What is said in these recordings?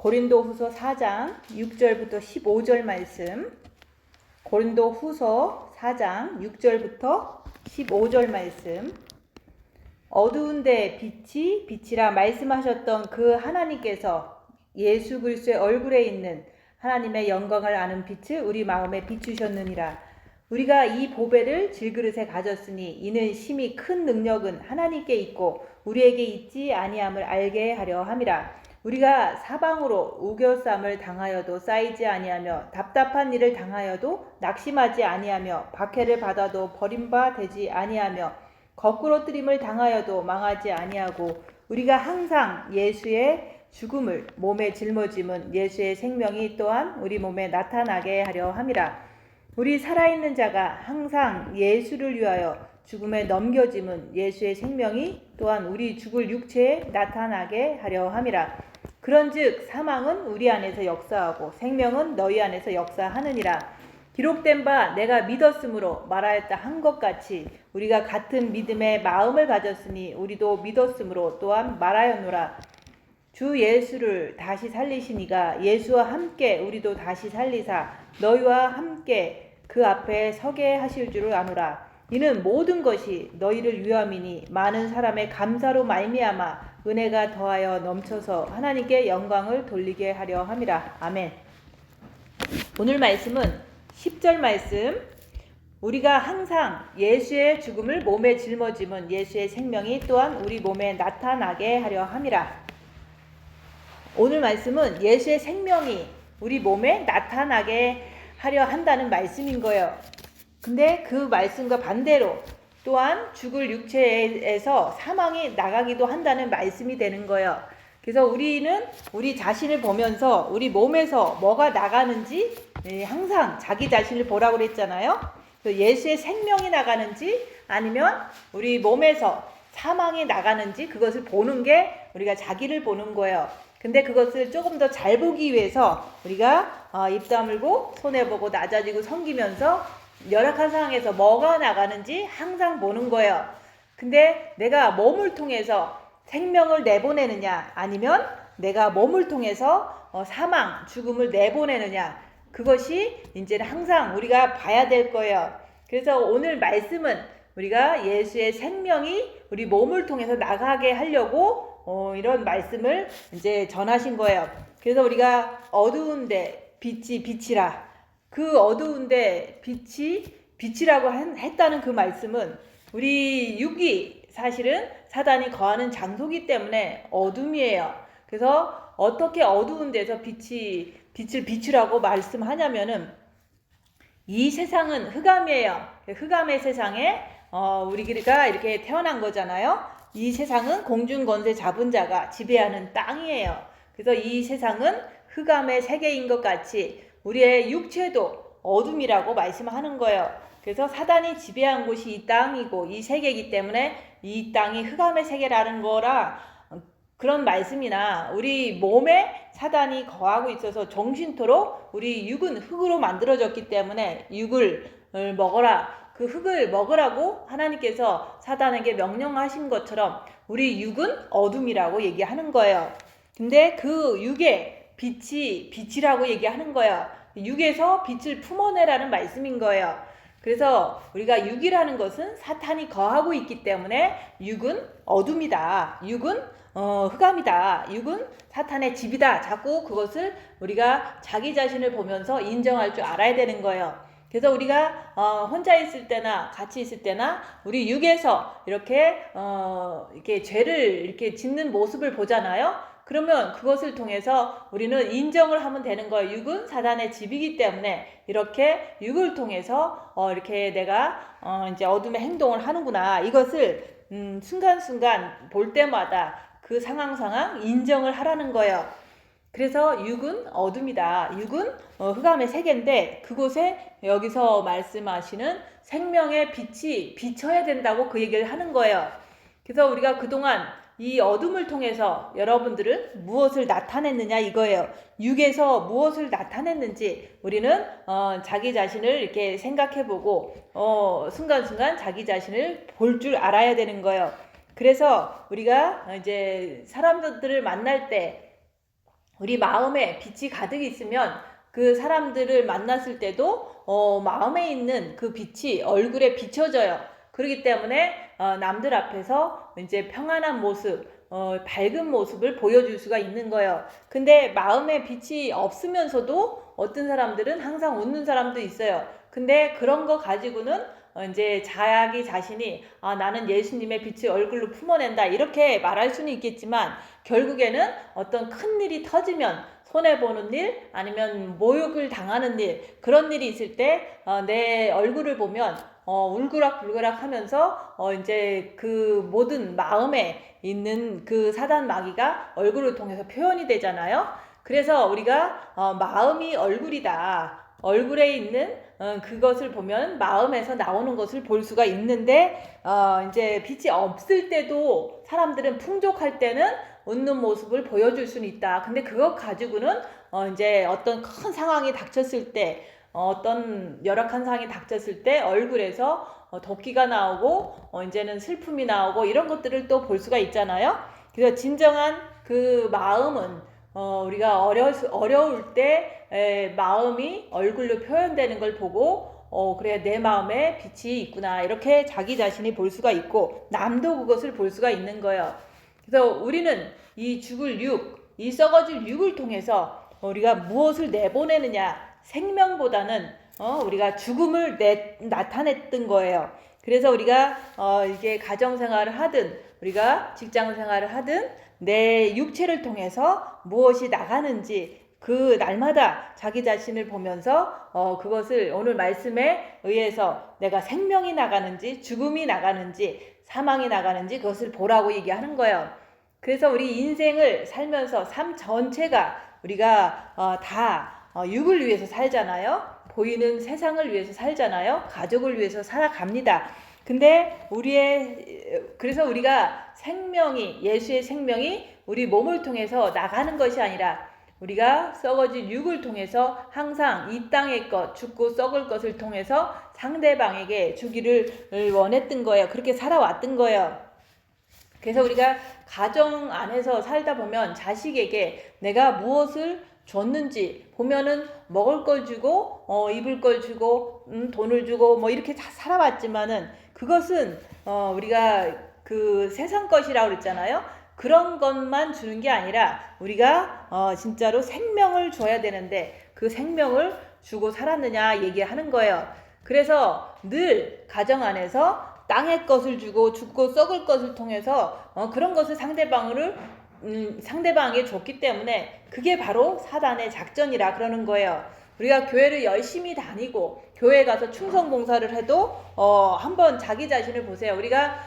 고린도후서 4장 6절부터 15절 말씀. 고린도후서 4장 6절부터 15절 말씀. 어두운데 빛이 빛이라 말씀하셨던 그 하나님께서 예수 그리스도의 얼굴에 있는 하나님의 영광을 아는 빛을 우리 마음에 비추셨느니라. 우리가 이 보배를 질그릇에 가졌으니 이는 심히 큰 능력은 하나님께 있고 우리에게 있지 아니함을 알게 하려 함이라. 우리가 사방으로 우겨쌈을 당하여도 쌓이지 아니하며 답답한 일을 당하여도 낙심하지 아니하며 박해를 받아도 버림바 되지 아니하며 거꾸로 뜨림을 당하여도 망하지 아니하고 우리가 항상 예수의 죽음을 몸에 짊어짐은 예수의 생명이 또한 우리 몸에 나타나게 하려 함이라. 우리 살아있는 자가 항상 예수를 위하여 죽음에 넘겨짐은 예수의 생명이 또한 우리 죽을 육체에 나타나게 하려 함이라. 그런즉 사망은 우리 안에서 역사하고 생명은 너희 안에서 역사하느니라. 기록된 바 내가 믿었으므로 말하였다 한 것 같이 우리가 같은 믿음의 마음을 가졌으니 우리도 믿었으므로 또한 말하였노라. 주 예수를 다시 살리시니가 예수와 함께 우리도 다시 살리사 너희와 함께 그 앞에 서게 하실 줄을 아노라. 이는 모든 것이 너희를 위함이니 많은 사람의 감사로 말미암아 은혜가 더하여 넘쳐서 하나님께 영광을 돌리게 하려 함이라. 아멘. 오늘 말씀은 10절 말씀. 우리가 항상 예수의 죽음을 몸에 짊어짐은 예수의 생명이 또한 우리 몸에 나타나게 하려 함이라. 오늘 말씀은 예수의 생명이 우리 몸에 나타나게 하려 한다는 말씀인 거예요. 근데 그 말씀과 반대로 또한 죽을 육체에서 사망이 나가기도 한다는 말씀이 되는 거예요. 그래서 우리는 우리 자신을 보면서 우리 몸에서 뭐가 나가는지 항상 자기 자신을 보라고 그랬잖아요. 예수의 생명이 나가는지 아니면 우리 몸에서 사망이 나가는지 그것을 보는 게 우리가 자기를 보는 거예요. 근데 그것을 조금 더 잘 보기 위해서 우리가 입 다물고 손해보고 낮아지고 섬기면서 열악한 상황에서 뭐가 나가는지 항상 보는 거예요. 근데 내가 몸을 통해서 생명을 내보내느냐 아니면 내가 몸을 통해서 사망, 죽음을 내보내느냐 그것이 이제는 항상 우리가 봐야 될 거예요. 그래서 오늘 말씀은 우리가 예수의 생명이 우리 몸을 통해서 나가게 하려고 이런 말씀을 이제 전하신 거예요. 그래서 우리가 어두운데 빛이 빛이라. 그 어두운데 빛이 빛이라고 했다는 그 말씀은 우리 육이 사실은 사단이 거하는 장소이기 때문에 어둠이에요. 그래서 어떻게 어두운 데서 빛을 비추라고 말씀하냐면은 이 세상은 흑암이에요. 흑암의 세상에 우리가 이렇게 태어난 거잖아요. 이 세상은 공중권세 잡은 자가 지배하는 땅이에요. 그래서 이 세상은 흑암의 세계인 것 같이 우리의 육체도 어둠이라고 말씀하는 거예요. 그래서 사단이 지배한 곳이 이 땅이고 이 세계이기 때문에 이 땅이 흑암의 세계라는 거라 그런 말씀이나 우리 몸에 사단이 거하고 있어서 정신토록 우리 육은 흙으로 만들어졌기 때문에 육을 먹어라. 그 흙을 먹으라고 하나님께서 사단에게 명령하신 것처럼 우리 육은 어둠이라고 얘기하는 거예요. 근데 그 육의 빛이 빛이라고 얘기하는 거예요. 육에서 빛을 품어내라는 말씀인 거예요. 그래서 우리가 육이라는 것은 사탄이 거하고 있기 때문에 육은 어둠이다. 육은 흑암이다. 육은 사탄의 집이다. 자꾸 그것을 우리가 자기 자신을 보면서 인정할 줄 알아야 되는 거예요. 그래서 우리가 혼자 있을 때나 같이 있을 때나 우리 육에서 이렇게 죄를 이렇게 짓는 모습을 보잖아요. 그러면 그것을 통해서 우리는 인정을 하면 되는 거예요. 육은 사단의 집이기 때문에 이렇게 육을 통해서 이렇게 내가 이제 어둠의 행동을 하는구나. 이것을 순간순간 볼 때마다 그 상황 인정을 하라는 거예요. 그래서 육은 어둠이다. 육은 흑암의 세계인데 그곳에 여기서 말씀하시는 생명의 빛이 비춰야 된다고 그 얘기를 하는 거예요. 그래서 우리가 그동안 이 어둠을 통해서 여러분들은 무엇을 나타냈느냐 이거예요. 육에서 무엇을 나타냈는지 우리는 자기 자신을 이렇게 생각해보고 순간순간 자기 자신을 볼 줄 알아야 되는 거예요. 그래서 우리가 이제 사람들을 만날 때 우리 마음에 빛이 가득 있으면 그 사람들을 만났을 때도 마음에 있는 그 빛이 얼굴에 비춰져요. 그렇기 때문에 남들 앞에서 이제 평안한 모습, 밝은 모습을 보여줄 수가 있는 거예요. 근데 마음에 빛이 없으면서도 어떤 사람들은 항상 웃는 사람도 있어요. 근데 그런 거 가지고는 이제 자기 자신이 나는 예수님의 빛을 얼굴로 품어낸다 이렇게 말할 수는 있겠지만 결국에는 어떤 큰 일이 터지면 손해보는 일 아니면 모욕을 당하는 일 그런 일이 있을 때 내 얼굴을 보면 울그락불그락 하면서 이제 그 모든 마음에 있는 그 사단 마귀가 얼굴을 통해서 표현이 되잖아요. 그래서 우리가 마음이 얼굴이다. 얼굴에 있는 그것을 보면 마음에서 나오는 것을 볼 수가 있는데 이제 빛이 없을 때도 사람들은 풍족할 때는 웃는 모습을 보여줄 수는 있다. 근데 그것 가지고는 이제 어떤 큰 상황이 닥쳤을 때 어떤 열악한 상황이 닥쳤을 때 얼굴에서 도끼가 나오고 이제는 슬픔이 나오고 이런 것들을 또 볼 수가 있잖아요. 그래서 진정한 그 마음은 우리가 어려울 때 마음이 얼굴로 표현되는 걸 보고 그래 내 마음에 빛이 있구나 이렇게 자기 자신이 볼 수가 있고 남도 그것을 볼 수가 있는 거예요. 그래서 우리는 이 죽을 육, 이 썩어질 육을 통해서 우리가 무엇을 내보내느냐 생명보다는 우리가 죽음을 나타냈던 거예요. 그래서 우리가 이게 가정생활을 하든 우리가 직장생활을 하든 내 육체를 통해서 무엇이 나가는지 그 날마다 자기 자신을 보면서 그것을 오늘 말씀에 의해서 내가 생명이 나가는지 죽음이 나가는지 사망이 나가는지 그것을 보라고 얘기하는 거예요. 그래서 우리 인생을 살면서 삶 전체가 우리가 다 육을 위해서 살잖아요. 보이는 세상을 위해서 살잖아요. 가족을 위해서 살아갑니다. 근데 그래서 우리가 생명이 예수의 생명이 우리 몸을 통해서 나가는 것이 아니라 우리가 썩어질 육을 통해서 항상 이 땅의 것 죽고 썩을 것을 통해서 상대방에게 주기를 원했던 거예요. 그렇게 살아왔던 거예요. 그래서 우리가 가정 안에서 살다 보면 자식에게 내가 무엇을 줬는지 보면은 먹을 걸 주고 입을 걸 주고 돈을 주고 뭐 이렇게 다 살아왔지만은 그것은 우리가 그 세상 것이라고 그랬잖아요. 그런 것만 주는 게 아니라 우리가 진짜로 생명을 줘야 되는데 그 생명을 주고 살았느냐 얘기하는 거예요. 그래서 늘 가정 안에서 땅의 것을 주고 죽고 썩을 것을 통해서 그런 것을 상대방에게 줬기 때문에 그게 바로 사단의 작전이라 그러는 거예요. 우리가 교회를 열심히 다니고 교회 가서 충성 봉사를 해도 한번 자기 자신을 보세요. 우리가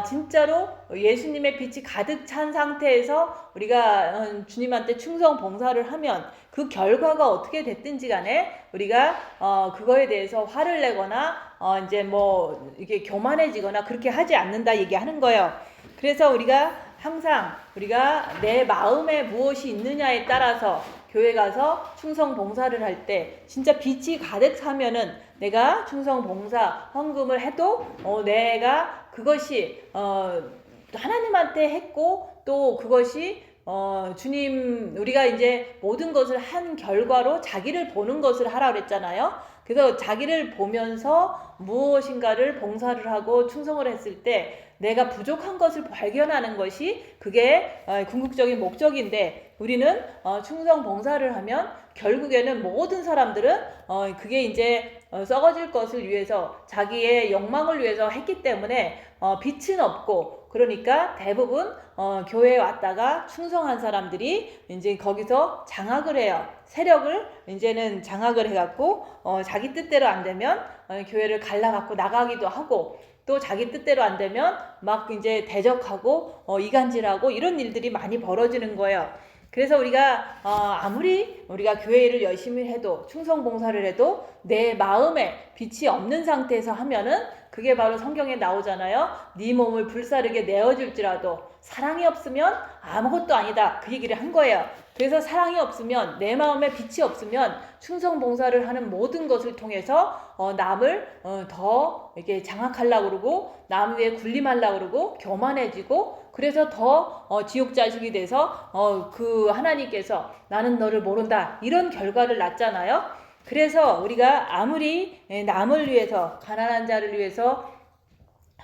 진짜로 예수님의 빛이 가득 찬 상태에서 우리가 주님한테 충성 봉사를 하면 그 결과가 어떻게 됐든지 간에 우리가 그거에 대해서 화를 내거나 이제 뭐 이게 교만해지거나 그렇게 하지 않는다 얘기하는 거예요. 그래서 우리가 항상 우리가 내 마음에 무엇이 있느냐에 따라서 교회 가서 충성 봉사를 할 때 진짜 빛이 가득 차면은 내가 충성 봉사 헌금을 해도 내가 그것이 하나님한테 했고 또 그것이 주님 우리가 이제 모든 것을 한 결과로 자기를 보는 것을 하라고 그랬잖아요. 그래서 자기를 보면서 무엇인가를 봉사를 하고 충성을 했을 때 내가 부족한 것을 발견하는 것이 그게 궁극적인 목적인데 우리는 충성 봉사를 하면 결국에는 모든 사람들은 그게 이제 썩어질 것을 위해서 자기의 욕망을 위해서 했기 때문에 빛은 없고 그러니까 대부분 교회에 왔다가 충성한 사람들이 이제 거기서 장악을 해요. 세력을 이제는 장악을 해갖고 자기 뜻대로 안 되면 교회를 갈라갖고 나가기도 하고 또 자기 뜻대로 안 되면 막 이제 대적하고 이간질하고 이런 일들이 많이 벌어지는 거예요. 그래서 우리가 아무리 우리가 교회를 열심히 해도 충성 봉사를 해도 내 마음에 빛이 없는 상태에서 하면은 그게 바로 성경에 나오잖아요. 네 몸을 불사르게 내어줄지라도 사랑이 없으면 아무것도 아니다. 그 얘기를 한 거예요. 그래서 사랑이 없으면, 내 마음에 빛이 없으면 충성봉사를 하는 모든 것을 통해서 남을 더 이렇게 장악하려고 그러고, 남 위에 군림하려고 그러고, 교만해지고, 그래서 더 지옥 자식이 돼서 그 하나님께서 나는 너를 모른다 이런 결과를 낳잖아요. 그래서 우리가 아무리 남을 위해서, 가난한 자를 위해서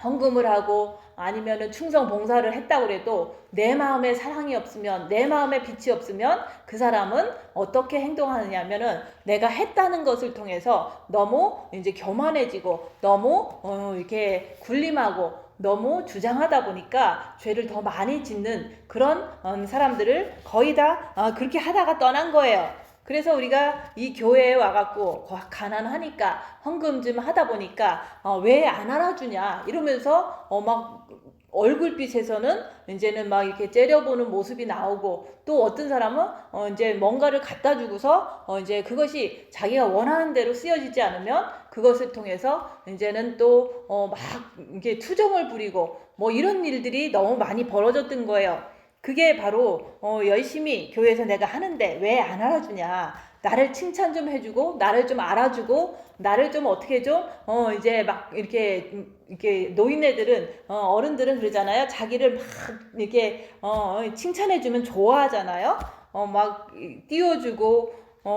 헌금을 하고 아니면은 충성 봉사를 했다고 해도 내 마음에 사랑이 없으면, 내 마음에 빛이 없으면 그 사람은 어떻게 행동하느냐면은 내가 했다는 것을 통해서 너무 이제 교만해지고 너무 이렇게 군림하고 너무 주장하다 보니까 죄를 더 많이 짓는 그런 사람들을 거의 다 그렇게 하다가 떠난 거예요. 그래서 우리가 이 교회에 와갖고 가난하니까 헌금 좀 하다 보니까 왜 안 알아주냐 이러면서 막 얼굴빛에서는 이제는 막 이렇게 째려보는 모습이 나오고, 또 어떤 사람은 이제 뭔가를 갖다 주고서 이제 그것이 자기가 원하는 대로 쓰여지지 않으면 그것을 통해서 이제는 또 막 이게 투정을 부리고 뭐 이런 일들이 너무 많이 벌어졌던 거예요. 그게 바로 열심히 교회에서 내가 하는데 왜 안 알아주냐, 나를 칭찬 좀 해주고 나를 좀 알아주고 나를 좀 어떻게 좀 이제 막 이렇게 노인네들은 어른들은 그러잖아요. 자기를 막 이렇게 칭찬해주면 좋아하잖아요. 막 띄워주고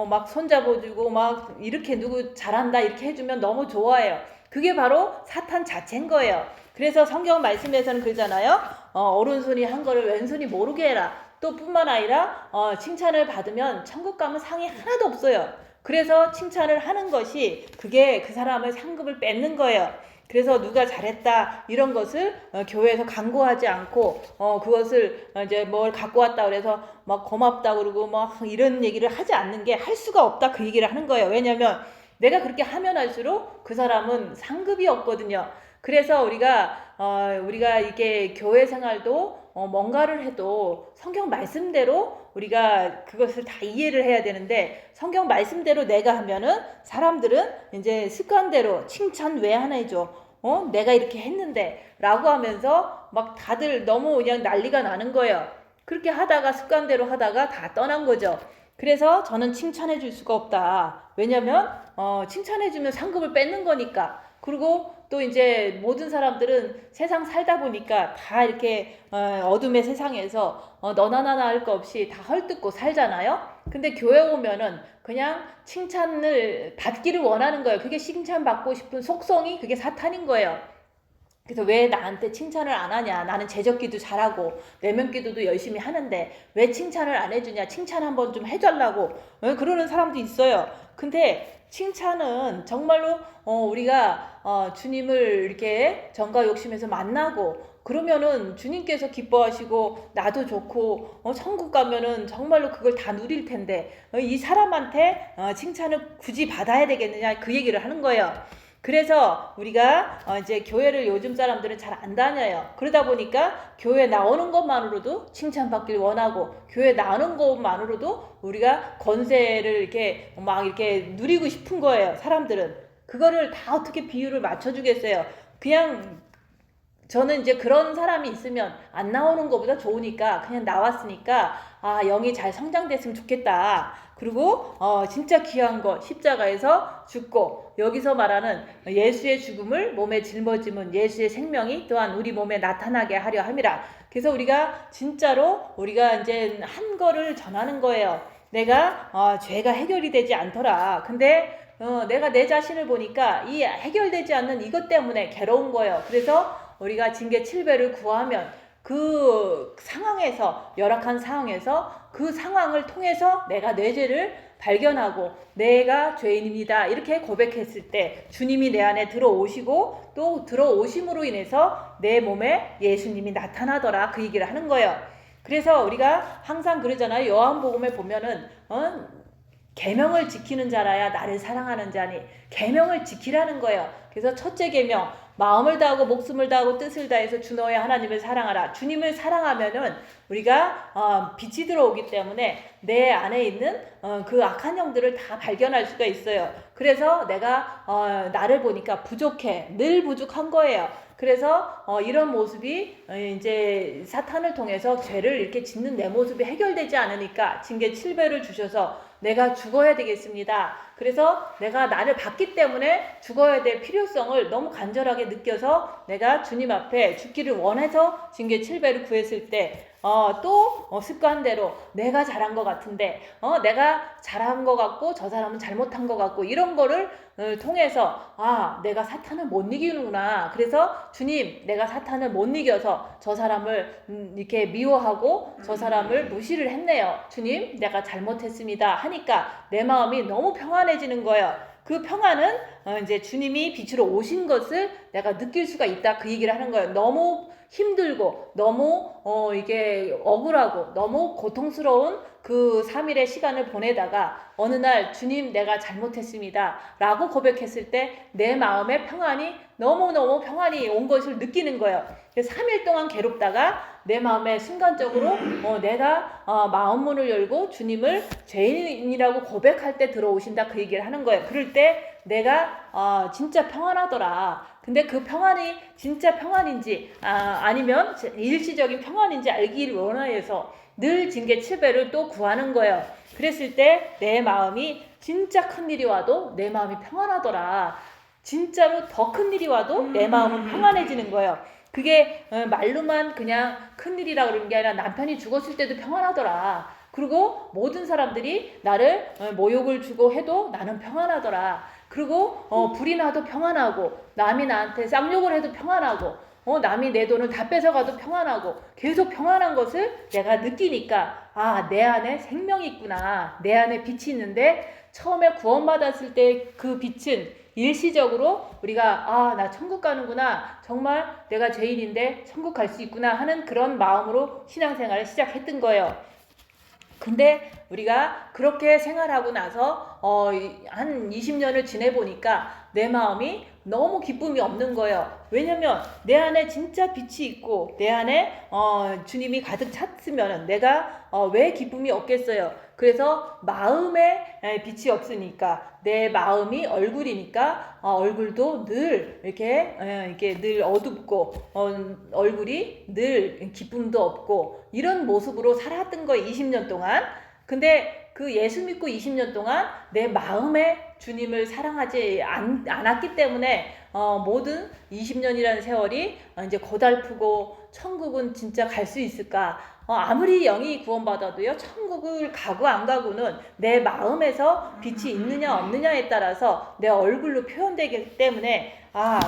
막 손잡아주고 막 이렇게 누구 잘한다 이렇게 해주면 너무 좋아해요. 그게 바로 사탄 자체인 거예요. 그래서 성경 말씀에서는 그러잖아요. 오른손이 한 거를 왼손이 모르게 해라. 또 뿐만 아니라 칭찬을 받으면 천국 가면 상이 하나도 없어요. 그래서 칭찬을 하는 것이 그게 그 사람의 상급을 뺏는 거예요. 그래서 누가 잘했다 이런 것을 교회에서 강구하지 않고 그것을 이제 뭘 갖고 왔다 그래서 막 고맙다 그러고 막 이런 얘기를 하지 않는 게 할 수가 없다 그 얘기를 하는 거예요. 왜냐하면 내가 그렇게 하면 할수록 그 사람은 상급이 없거든요. 그래서 우리가 이게 교회 생활도 뭔가를 해도 성경 말씀대로 우리가 그것을 다 이해를 해야 되는데, 성경 말씀대로 내가 하면은 사람들은 이제 습관대로 칭찬 왜 안 해줘? 내가 이렇게 했는데 라고 하면서 막 다들 너무 그냥 난리가 나는 거예요. 그렇게 하다가 습관대로 하다가 다 떠난 거죠. 그래서 저는 칭찬해 줄 수가 없다. 왜냐면 칭찬해 주면 상급을 뺏는 거니까. 그리고 또 이제 모든 사람들은 세상 살다 보니까 다 이렇게 어둠의 세상에서 너나 나나 할 거 없이 다 헐뜯고 살잖아요. 근데 교회 오면은 그냥 칭찬을 받기를 원하는 거예요. 그게 칭찬받고 싶은 속성이 그게 사탄인 거예요. 그래서 왜 나한테 칭찬을 안 하냐, 나는 제적기도 잘하고 내면기도도 열심히 하는데 왜 칭찬을 안 해주냐, 칭찬 한번 좀 해달라고 그러는 사람도 있어요. 근데 칭찬은 정말로 우리가 주님을 이렇게 정과 욕심에서 만나고 그러면은 주님께서 기뻐하시고 나도 좋고 천국 가면은 정말로 그걸 다 누릴 텐데 이 사람한테 칭찬을 굳이 받아야 되겠느냐 그 얘기를 하는 거예요. 그래서 우리가 이제 교회를 요즘 사람들은 잘 안 다녀요. 그러다 보니까 교회 나오는 것만으로도 칭찬받길 원하고 교회 나오는 것만으로도 우리가 권세를 이렇게 막 이렇게 누리고 싶은 거예요. 사람들은 그거를 다 어떻게 비율을 맞춰주겠어요. 그냥 저는 이제 그런 사람이 있으면 안 나오는 것보다 좋으니까 그냥 나왔으니까 영이 잘 성장됐으면 좋겠다. 그리고 진짜 귀한 거 십자가에서 죽고 여기서 말하는 예수의 죽음을 몸에 짊어지면 예수의 생명이 또한 우리 몸에 나타나게 하려 함이라. 그래서 우리가 진짜로 우리가 이제 한 거를 전하는 거예요. 내가 죄가 해결이 되지 않더라. 근데 내가 내 자신을 보니까 이 해결되지 않는 이것 때문에 괴로운 거예요. 그래서 우리가 징계 7배를 구하면 그 상황에서, 열악한 상황에서 그 상황을 통해서 내가 내 죄를 발견하고 내가 죄인입니다 이렇게 고백했을 때 주님이 내 안에 들어오시고 또 들어오심으로 인해서 내 몸에 예수님이 나타나더라 그 얘기를 하는 거예요. 그래서 우리가 항상 그러잖아요. 요한복음에 보면은 계명을 지키는 자라야 나를 사랑하는 자니, 계명을 지키라는 거예요. 그래서 첫째 계명, 마음을 다하고 목숨을 다하고 뜻을 다해서 주 너의 하나님을 사랑하라. 주님을 사랑하면은 우리가 빛이 들어오기 때문에 내 안에 있는 그 악한 영들을 다 발견할 수가 있어요. 그래서 내가 나를 보니까 부족해, 늘 부족한 거예요. 그래서 이런 모습이 이제 사탄을 통해서 죄를 이렇게 짓는 내 모습이 해결되지 않으니까 징계 7배를 주셔서 내가 죽어야 되겠습니다. 그래서 내가 나를 받기 때문에 죽어야 될 필요성을 너무 간절하게 느껴서 내가 주님 앞에 죽기를 원해서 징계 7배를 구했을 때 또 습관대로 내가 잘한 것 같은데 내가 잘한 것 같고 저 사람은 잘못한 것 같고 이런 거를 통해서 내가 사탄을 못 이기는구나. 그래서 주님, 내가 사탄을 못 이겨서 저 사람을 이렇게 미워하고 저 사람을 무시를 했네요. 주님, 내가 잘못했습니다 하니까 내 마음이 너무 평안해지는 거예요. 그 평안은 이제 주님이 빛으로 오신 것을 내가 느낄 수가 있다, 그 얘기를 하는 거예요. 너무 힘들고 너무 이게 억울하고 너무 고통스러운 그 3일의 시간을 보내다가 어느 날 주님, 내가 잘못했습니다 라고 고백했을 때 내 마음의 평안이 너무너무 평안이 온 것을 느끼는 거예요. 3일 동안 괴롭다가 내 마음에 순간적으로 내가 마음 문을 열고 주님을 죄인이라고 고백할 때 들어오신다, 그 얘기를 하는 거예요. 그럴 때 내가 진짜 평안하더라. 근데 그 평안이 진짜 평안인지 아니면 일시적인 평안인지 알기를 원하여서 늘 징계 7배를 또 구하는 거예요. 그랬을 때 내 마음이 진짜 큰 일이 와도 내 마음이 평안하더라. 진짜로 더 큰 일이 와도 내 마음은 평안해지는 거예요. 그게 말로만 그냥 큰일이라 그러는 게 아니라 남편이 죽었을 때도 평안하더라. 그리고 모든 사람들이 나를 모욕을 주고 해도 나는 평안하더라. 그리고 불이 나도 평안하고, 남이 나한테 쌍욕을 해도 평안하고, 남이 내 돈을 다 뺏어가도 평안하고, 계속 평안한 것을 내가 느끼니까 내 안에 생명이 있구나, 내 안에 빛이 있는데, 처음에 구원받았을 때 그 빛은 일시적으로 우리가 나 천국 가는구나, 정말 내가 죄인인데 천국 갈 수 있구나 하는 그런 마음으로 신앙생활을 시작했던 거예요. 근데 우리가 그렇게 생활하고 나서 한 20년을 지내보니까 내 마음이 너무 기쁨이 없는 거예요. 왜냐면 내 안에 진짜 빛이 있고 내 안에 주님이 가득 찼으면 내가 왜 기쁨이 없겠어요. 그래서 마음에 빛이 없으니까, 내 마음이 얼굴이니까 얼굴도 늘 이렇게 늘 어둡고 얼굴이 늘 기쁨도 없고 이런 모습으로 살았던 거예요, 20년 동안. 근데 그 예수 믿고 20년 동안 내 마음에 주님을 사랑하지 않았기 때문에 모든 20년이라는 세월이 이제 고달프고, 천국은 진짜 갈 수 있을까? 아무리 영이 구원받아도요, 천국을 가고 안 가고는 내 마음에서 빛이 있느냐 없느냐에 따라서 내 얼굴로 표현되기 때문에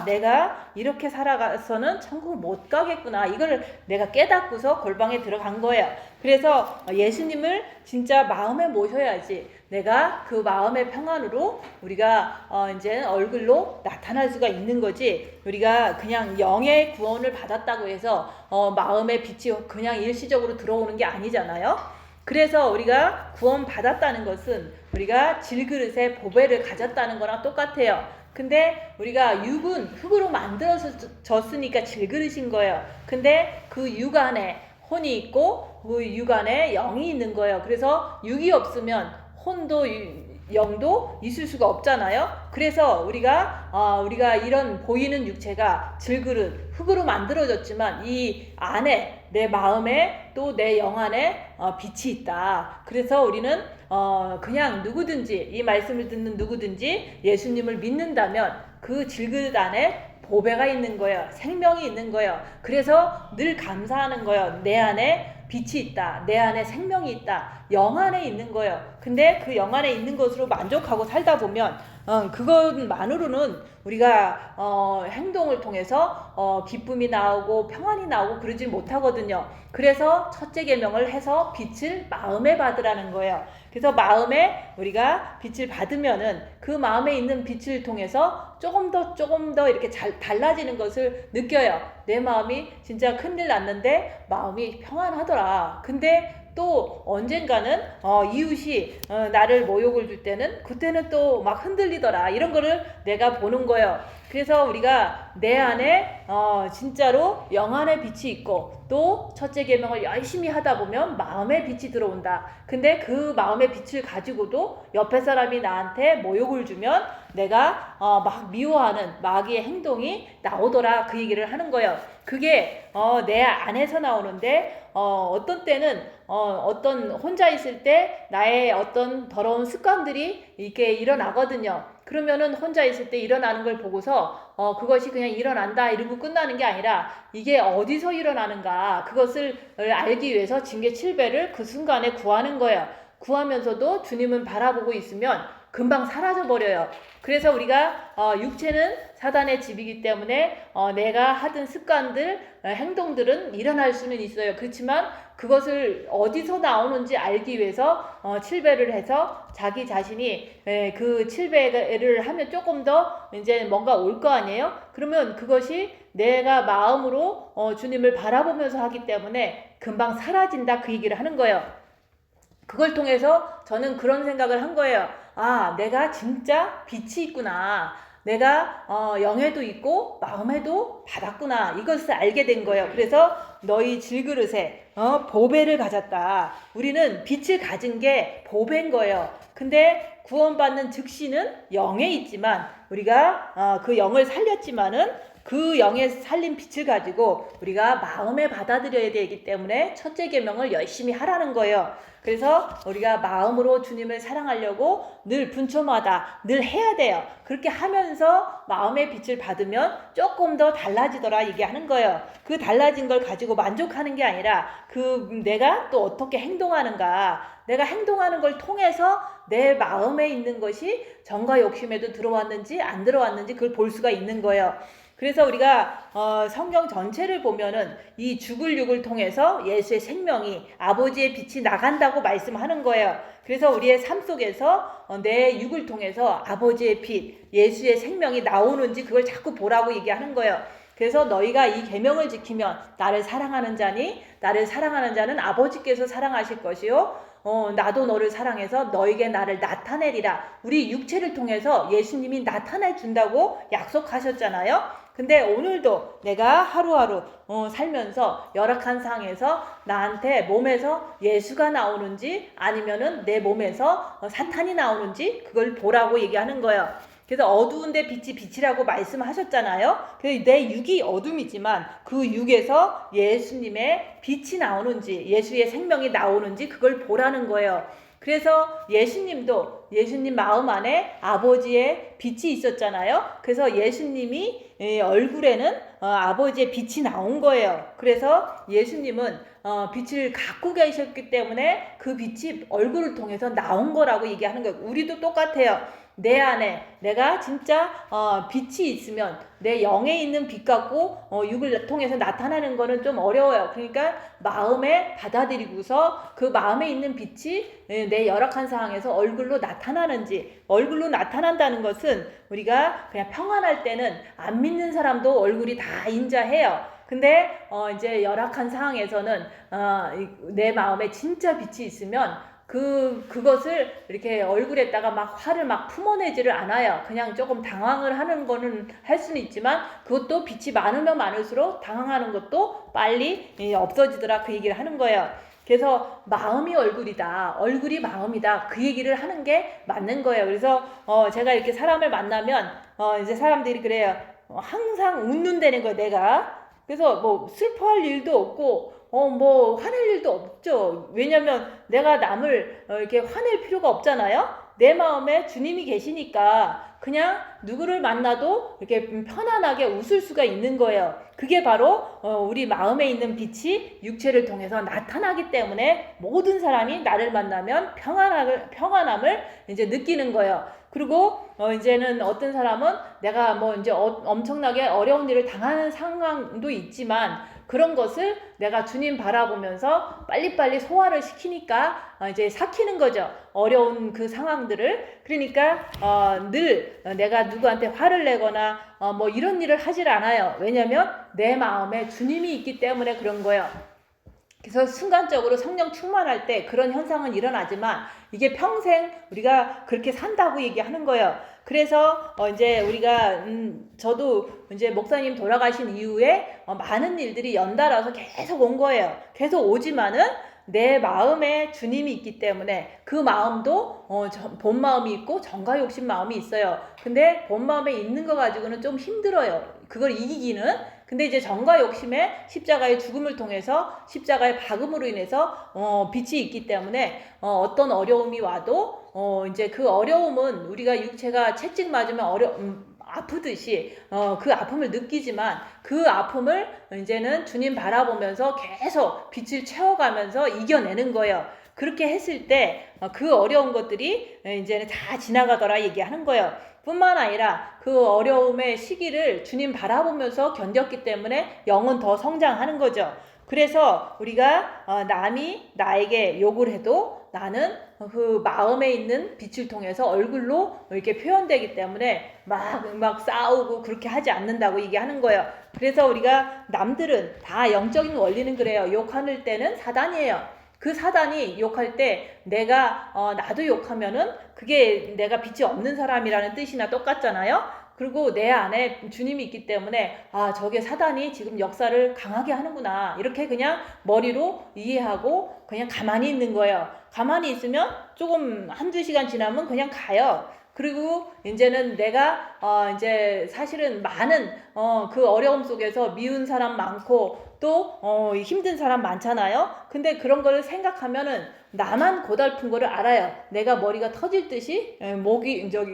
내가 이렇게 살아가서는 천국을 못 가겠구나, 이걸 내가 깨닫고서 골방에 들어간 거예요. 그래서 예수님을 진짜 마음에 모셔야지 내가 그 마음의 평안으로 우리가 이제 얼굴로 나타날 수가 있는 거지, 우리가 그냥 영의 구원을 받았다고 해서 마음의 빛이 그냥 일시적으로 들어오는 게 아니잖아요. 그래서 우리가 구원 받았다는 것은 우리가 질그릇에 보배를 가졌다는 거랑 똑같아요. 근데 우리가 육은 흙으로 만들어졌으니까 질그릇인 거예요. 근데 그 육 안에 혼이 있고 그 육 안에 영이 있는 거예요. 그래서 육이 없으면 혼도 영도 있을 수가 없잖아요. 그래서 우리가 이런 보이는 육체가 질그릇 흙으로 만들어졌지만 이 안에 내 마음에 또 내 영 안에 빛이 있다. 그래서 우리는 그냥 누구든지, 이 말씀을 듣는 누구든지 예수님을 믿는다면 그 질그릇 안에 보배가 있는 거예요. 생명이 있는 거예요. 그래서 늘 감사하는 거예요. 내 안에 빛이 있다, 내 안에 생명이 있다, 영 안에 있는 거예요. 근데 그 영 안에 있는 것으로 만족하고 살다 보면 그것만으로는 우리가 행동을 통해서 기쁨이 나오고 평안이 나오고 그러지 못하거든요. 그래서 첫째 계명을 해서 빛을 마음에 받으라는 거예요. 그래서 마음에 우리가 빛을 받으면은 그 마음에 있는 빛을 통해서 조금 더 이렇게 달라지는 것을 느껴요. 내 마음이 진짜 큰일 났는데 마음이 평안하더라. 근데 또 언젠가는 이웃이 나를 모욕을 줄 때는 그때는 또 막 흔들리더라. 이런 거를 내가 보는 거예요. 그래서 우리가 내 안에 진짜로 영 안의 빛이 있고 또 첫째 계명을 열심히 하다 보면 마음의 빛이 들어온다. 근데 그 마음의 빛을 가지고도 옆에 사람이 나한테 모욕을 주면 내가 막 미워하는 마귀의 행동이 나오더라, 그 얘기를 하는 거예요. 그게 내 안에서 나오는데 어떤 때는 어떤 혼자 있을 때 나의 어떤 더러운 습관들이 이렇게 일어나거든요. 그러면은 혼자 있을 때 일어나는 걸 보고서 그것이 그냥 일어난다 이러고 끝나는 게 아니라 이게 어디서 일어나는가 그것을 알기 위해서 징계 7배를 그 순간에 구하는 거예요. 구하면서도 주님은 바라보고 있으면 금방 사라져 버려요. 그래서 우리가 육체는 사단의 집이기 때문에 내가 하던 습관들, 행동들은 일어날 수는 있어요. 그렇지만 그것을 어디서 나오는지 알기 위해서 7배를 해서 자기 자신이 그 7배를 하면 조금 더 이제 뭔가 올 거 아니에요? 그러면 그것이 내가 마음으로 주님을 바라보면서 하기 때문에 금방 사라진다, 그 얘기를 하는 거예요. 그걸 통해서 저는 그런 생각을 한 거예요. 아, 내가 진짜 빛이 있구나. 내가 영에도 있고 마음에도 받았구나. 이것을 알게 된 거예요. 그래서 너희 질그릇에 보배를 가졌다. 우리는 빛을 가진 게 보배인 거예요. 근데 구원받는 즉시는 영에 있지만 우리가 그 영을 살렸지만은 그 영의 살린 빛을 가지고 우리가 마음에 받아들여야 되기 때문에 첫째 계명을 열심히 하라는 거예요. 그래서 우리가 마음으로 주님을 사랑하려고 늘 분초마다 늘 해야 돼요. 그렇게 하면서 마음의 빛을 받으면 조금 더 달라지더라 얘기하는 거예요. 그 달라진 걸 가지고 만족하는 게 아니라 내가 또 어떻게 행동하는가, 내가 행동하는 걸 통해서 내 마음에 있는 것이 정과 욕심에도 들어왔는지 안 들어왔는지 그걸 볼 수가 있는 거예요. 그래서 우리가 성경 전체를 보면은 이 죽을 육을 통해서 예수의 생명이 아버지의 빛이 나간다고 말씀하는 거예요. 그래서 우리의 삶 속에서 내 육을 통해서 아버지의 빛, 예수의 생명이 나오는지 그걸 자꾸 보라고 얘기하는 거예요. 그래서 너희가 이 계명을 지키면 나를 사랑하는 자니 나를 사랑하는 자는 아버지께서 사랑하실 것이요 나도 너를 사랑해서 너에게 나를 나타내리라. 우리 육체를 통해서 예수님이 나타내 준다고 약속하셨잖아요. 근데 오늘도 내가 하루하루 살면서 열악한 상황에서 나한테 몸에서 예수가 나오는지 아니면은 내 몸에서 사탄이 나오는지 그걸 보라고 얘기하는 거예요. 그래서 어두운데 빛이 빛이라고 말씀하셨잖아요. 그래서 내 육이 어둠이지만 그 육에서 예수님의 빛이 나오는지 예수의 생명이 나오는지 그걸 보라는 거예요. 그래서 예수님도 예수님 마음 안에 아버지의 빛이 있었잖아요. 그래서 예수님이 얼굴에는 아버지의 빛이 나온 거예요. 그래서 예수님은 빛을 갖고 계셨기 때문에 그 빛이 얼굴을 통해서 나온 거라고 얘기하는 거예요. 우리도 똑같아요. 내 안에 내가 진짜 빛이 있으면 내 영에 있는 빛 갖고 육을 통해서 나타나는 거는 좀 어려워요. 그러니까 마음에 받아들이고서 그 마음에 있는 빛이 내 열악한 상황에서 얼굴로 나타나는지, 얼굴로 나타난다는 것은 우리가 그냥 평안할 때는 안 믿는 사람도 얼굴이 다 인자해요. 근데 이제 열악한 상황에서는 내 마음에 진짜 빛이 있으면 그것을 이렇게 얼굴에다가 막 화를 막 품어내지를 않아요. 그냥 조금 당황을 하는 거는 할 수는 있지만 그것도 빛이 많으면 많을수록 당황하는 것도 빨리 없어지더라, 그 얘기를 하는 거예요. 그래서 마음이 얼굴이다, 얼굴이 마음이다, 그 얘기를 하는 게 맞는 거예요. 그래서 제가 이렇게 사람을 만나면 이제 사람들이 그래요. 항상 웃는다는 거예요, 내가. 그래서 뭐 슬퍼할 일도 없고 뭐 화낼 일도 없죠. 왜냐면 내가 남을 이렇게 화낼 필요가 없잖아요. 내 마음에 주님이 계시니까 그냥 누구를 만나도 이렇게 편안하게 웃을 수가 있는 거예요. 그게 바로 우리 마음에 있는 빛이 육체를 통해서 나타나기 때문에 모든 사람이 나를 만나면 평안함을 이제 느끼는 거예요. 그리고 이제는 어떤 사람은 내가 뭐 이제 엄청나게 어려운 일을 당하는 상황도 있지만 그런 것을 내가 주님 바라보면서 빨리빨리 소화를 시키니까 이제 삭히는 거죠. 어려운 그 상황들을. 그러니까 늘 내가 누구한테 화를 내거나 뭐 이런 일을 하질 않아요. 왜냐면 내 마음에 주님이 있기 때문에 그런 거예요. 그래서 순간적으로 성령 충만할 때 그런 현상은 일어나지만 이게 평생 우리가 그렇게 산다고 얘기하는 거예요. 그래서 이제 우리가 저도 이제 목사님 돌아가신 이후에 많은 일들이 연달아서 계속 온 거예요. 계속 오지만은 내 마음에 주님이 있기 때문에 그 마음도 본 마음이 있고 정과 욕심 마음이 있어요. 근데 본 마음에 있는 거 가지고는 좀 힘들어요. 그걸 이기기는. 근데 이제 정과 욕심에 십자가의 죽음을 통해서 십자가의 박음으로 인해서 빛이 있기 때문에 어떤 어려움이 와도 이제 그 어려움은 우리가 육체가 채찍 맞으면 아프듯이 그 아픔을 느끼지만 그 아픔을 이제는 주님 바라보면서 계속 빛을 채워가면서 이겨내는 거예요. 그렇게 했을 때 그 어려운 것들이 이제는 다 지나가더라 얘기하는 거예요. 뿐만 아니라 그 어려움의 시기를 주님 바라보면서 견뎠기 때문에 영은 더 성장하는 거죠. 그래서 우리가 남이 나에게 욕을 해도 나는 그 마음에 있는 빛을 통해서 얼굴로 이렇게 표현되기 때문에 막 싸우고 그렇게 하지 않는다고 얘기하는 거예요. 그래서 우리가 남들은 다 영적인 원리는 그래요. 욕하는 때는 사단이에요. 그 사단이 욕할 때 내가 나도 욕하면은 그게 내가 빛이 없는 사람이라는 뜻이나 똑같잖아요. 그리고 내 안에 주님이 있기 때문에 저게 사단이 지금 역사를 강하게 하는구나 이렇게 그냥 머리로 이해하고 그냥 가만히 있는 거예요. 가만히 있으면 조금 한두 시간 지나면 그냥 가요. 그리고 이제는 내가 이제 사실은 많은 그 어려움 속에서 미운 사람 많고 또 힘든 사람 많잖아요. 근데 그런 거를 생각하면은 나만 고달픈 거를 알아요. 내가 머리가 터질 듯이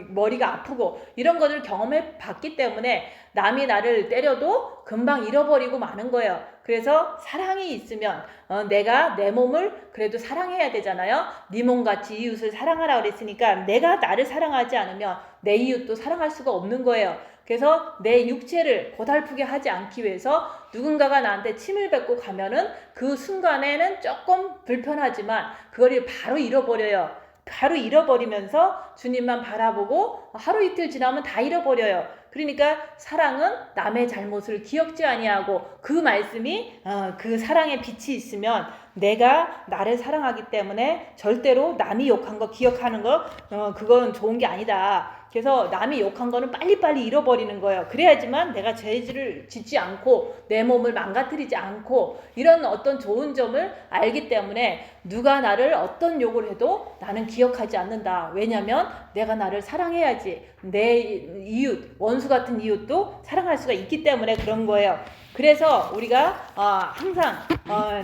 머리가 아프고 이런 거를 경험해 봤기 때문에 남이 나를 때려도 금방 잃어버리고 마는 거예요. 그래서 사랑이 있으면 내가 내 몸을 그래도 사랑해야 되잖아요. 네 몸같이 이웃을 사랑하라 그랬으니까 내가 나를 사랑하지 않으면 내 이웃도 사랑할 수가 없는 거예요. 그래서 내 육체를 고달프게 하지 않기 위해서 누군가가 나한테 침을 뱉고 가면은 그 순간에는 조금 불편하지만 그걸 바로 잃어버려요. 바로 잃어버리면서 주님만 바라보고 하루 이틀 지나면 다 잃어버려요. 그러니까 사랑은 남의 잘못을 기억지 아니하고 그 말씀이 그 사랑의 빛이 있으면 내가 나를 사랑하기 때문에 절대로 남이 욕한 거 기억하는 거 그건 좋은 게 아니다. 그래서 남이 욕한 거는 빨리빨리 잃어버리는 거예요. 그래야지만 내가 죄를 짓지 않고 내 몸을 망가뜨리지 않고 이런 어떤 좋은 점을 알기 때문에 누가 나를 어떤 욕을 해도 나는 기억하지 않는다. 왜냐면 내가 나를 사랑해야지. 내 이웃, 원수 같은 이웃도 사랑할 수가 있기 때문에 그런 거예요. 그래서 우리가 항상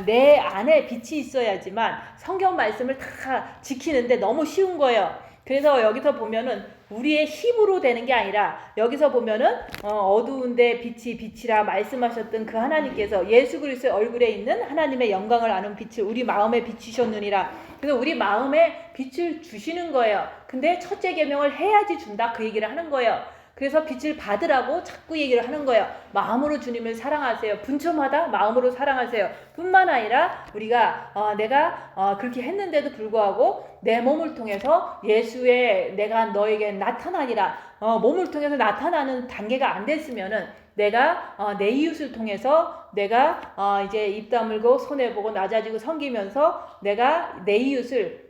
내 안에 빛이 있어야지만 성경 말씀을 다 지키는데 너무 쉬운 거예요. 그래서 여기서 보면은 우리의 힘으로 되는 게 아니라 여기서 보면은 어두운데 빛이 빛이라 말씀하셨던 그 하나님께서 예수 그리스도의 얼굴에 있는 하나님의 영광을 아는 빛을 우리 마음에 비추셨느니라. 그래서 우리 마음에 빛을 주시는 거예요. 근데 첫째 계명을 해야지 준다 그 얘기를 하는 거예요. 그래서 빛을 받으라고 자꾸 얘기를 하는 거예요. 마음으로 주님을 사랑하세요. 분초마다 마음으로 사랑하세요. 뿐만 아니라 우리가 내가 그렇게 했는데도 불구하고 내 몸을 통해서 예수의 내가 너에게 나타나니라 몸을 통해서 나타나는 단계가 안 됐으면은 내가 내 이웃을 통해서 내가 이제 입 다물고 손해보고 낮아지고 섬기면서 내가 내 이웃을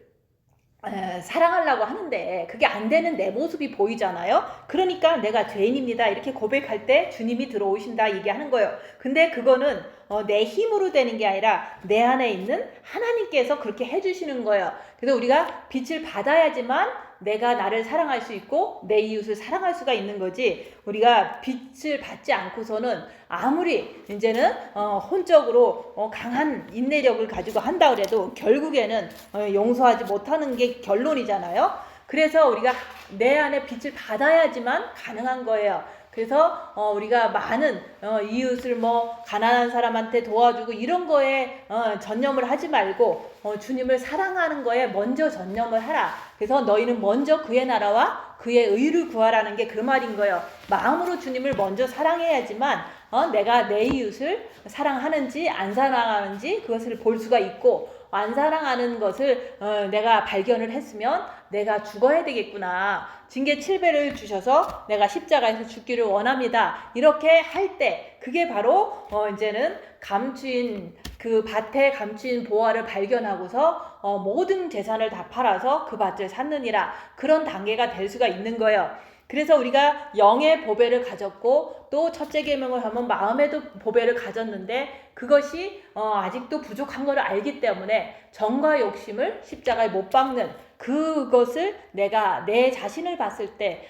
사랑하려고 하는데 그게 안 되는 내 모습이 보이잖아요. 그러니까 내가 죄인입니다 이렇게 고백할 때 주님이 들어오신다 얘기하는 거예요. 근데 그거는 내 힘으로 되는 게 아니라 내 안에 있는 하나님께서 그렇게 해주시는 거예요. 그래서 우리가 빛을 받아야지만 내가 나를 사랑할 수 있고 내 이웃을 사랑할 수가 있는 거지. 우리가 빛을 받지 않고서는 아무리 이제는 혼적으로 강한 인내력을 가지고 한다 그래도 결국에는 용서하지 못하는 게 결론이잖아요. 그래서 우리가 내 안에 빛을 받아야지만 가능한 거예요. 그래서 우리가 많은 이웃을 가난한 사람한테 도와주고 이런 거에 전념을 하지 말고 주님을 사랑하는 거에 먼저 전념을 하라. 그래서 너희는 먼저 그의 나라와 그의 의를 구하라는 게 그 말인 거예요. 마음으로 주님을 먼저 사랑해야지만 내가 내 이웃을 사랑하는지 안 사랑하는지 그것을 볼 수가 있고 안 사랑하는 것을 내가 발견을 했으면 내가 죽어야 되겠구나. 징계 7배를 주셔서 내가 십자가에서 죽기를 원합니다. 이렇게 할 때 그게 바로 이제는 감추인 그 밭에 감춘 보화를 발견하고서 모든 재산을 다 팔아서 그 밭을 샀느니라. 그런 단계가 될 수가 있는 거예요. 그래서 우리가 영의 보배를 가졌고 또 첫째 계명을 하면 마음에도 보배를 가졌는데 그것이 아직도 부족한 것을 알기 때문에 정과 욕심을 십자가에 못 박는 그것을 내가 내 자신을 봤을 때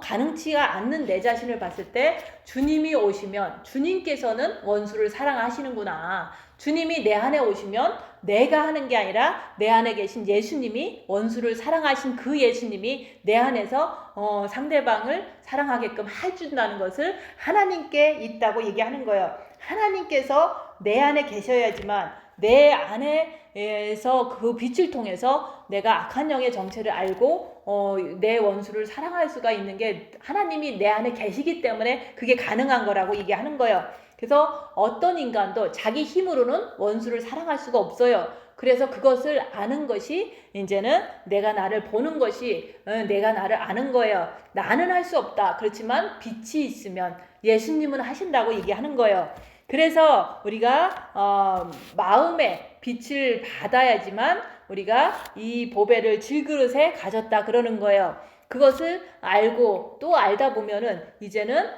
가능치가 않는 내 자신을 봤을 때 주님이 오시면 주님께서는 원수를 사랑하시는구나. 주님이 내 안에 오시면 내가 하는 게 아니라 내 안에 계신 예수님이 원수를 사랑하신 그 예수님이 내 안에서 상대방을 사랑하게끔 해준다는 것을 하나님께 있다고 얘기하는 거예요. 하나님께서 내 안에 계셔야지만 내 안에서 그 빛을 통해서 내가 악한 영의 정체를 알고 내 원수를 사랑할 수가 있는 게 하나님이 내 안에 계시기 때문에 그게 가능한 거라고 얘기하는 거예요. 그래서 어떤 인간도 자기 힘으로는 원수를 사랑할 수가 없어요. 그래서 그것을 아는 것이 이제는 내가 나를 보는 것이 내가 나를 아는 거예요. 나는 할 수 없다. 그렇지만 빛이 있으면 예수님은 하신다고 얘기하는 거예요. 그래서 우리가 마음의 빛을 받아야지만 우리가 이 보배를 질그릇에 가졌다 그러는 거예요. 그것을 알고 또 알다 보면은 이제는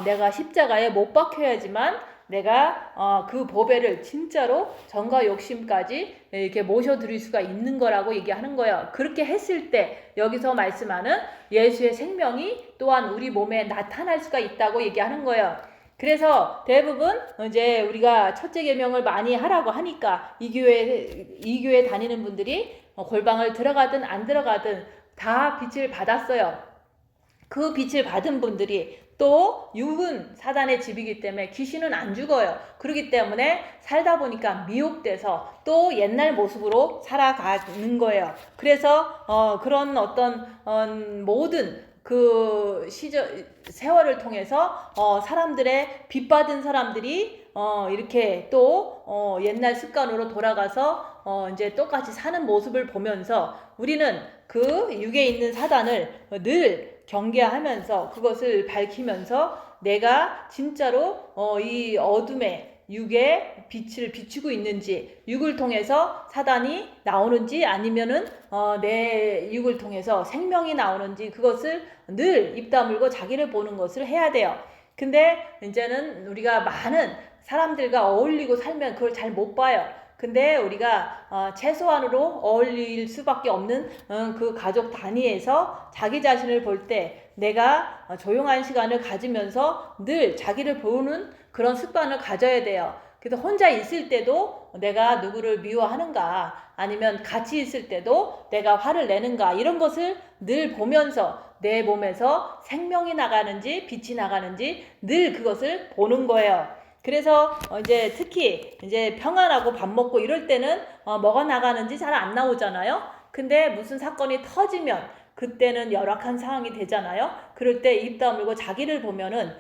내가 십자가에 못 박혀야지만 내가 그 보배를 진짜로 정과 욕심까지 이렇게 모셔드릴 수가 있는 거라고 얘기하는 거예요. 그렇게 했을 때 여기서 말씀하는 예수의 생명이 또한 우리 몸에 나타날 수가 있다고 얘기하는 거예요. 그래서 대부분 이제 우리가 첫째 계명을 많이 하라고 하니까 이 교회 다니는 분들이 골방을 들어가든 안 들어가든 다 빛을 받았어요. 그 빛을 받은 분들이 또 육은 사단의 집이기 때문에 귀신은 안 죽어요. 그렇기 때문에 살다 보니까 미혹돼서 또 옛날 모습으로 살아가는 거예요. 그래서 그런 어떤 모든 그 세월을 통해서 사람들의 빛받은 사람들이 이렇게 또 옛날 습관으로 돌아가서 이제 똑같이 사는 모습을 보면서 우리는 그 육에 있는 사단을 늘 경계하면서 그것을 밝히면서 내가 진짜로 이 어둠의 육의 빛을 비추고 있는지, 육을 통해서 사단이 나오는지 아니면은 내 육을 통해서 생명이 나오는지 그것을 늘 입 다물고 자기를 보는 것을 해야 돼요. 근데 이제는 우리가 많은 사람들과 어울리고 살면 그걸 잘 못 봐요. 근데 우리가 최소한으로 어울릴 수밖에 없는 그 가족 단위에서 자기 자신을 볼 때 내가 조용한 시간을 가지면서 늘 자기를 보는 그런 습관을 가져야 돼요. 그래서 혼자 있을 때도 내가 누구를 미워하는가 아니면 같이 있을 때도 내가 화를 내는가 이런 것을 늘 보면서 내 몸에서 생명이 나가는지 빛이 나가는지 늘 그것을 보는 거예요. 그래서 이제 특히 이제 평안하고 밥 먹고 이럴 때는 뭐가 나가는지 잘 안 나오잖아요. 근데 무슨 사건이 터지면 그때는 열악한 상황이 되잖아요. 그럴 때 입 다물고 자기를 보면은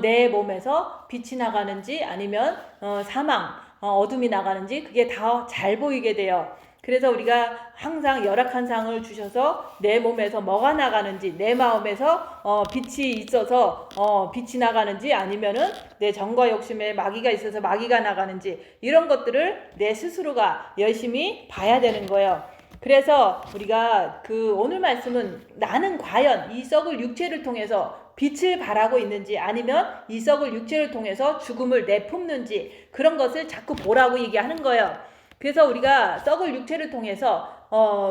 내 몸에서 빛이 나가는지 아니면 사망, 어둠이 나가는지 그게 다 잘 보이게 돼요. 그래서 우리가 항상 열악한 상을 주셔서 내 몸에서 뭐가 나가는지 내 마음에서 빛이 있어서 빛이 나가는지 아니면은 내 정과 욕심에 마귀가 있어서 마귀가 나가는지 이런 것들을 내 스스로가 열심히 봐야 되는 거예요. 그래서 우리가 그 오늘 말씀은 나는 과연 이 썩을 육체를 통해서 빛을 발하고 있는지 아니면 이 썩을 육체를 통해서 죽음을 내품는지 그런 것을 자꾸 보라고 얘기하는 거예요. 그래서 우리가 썩을 육체를 통해서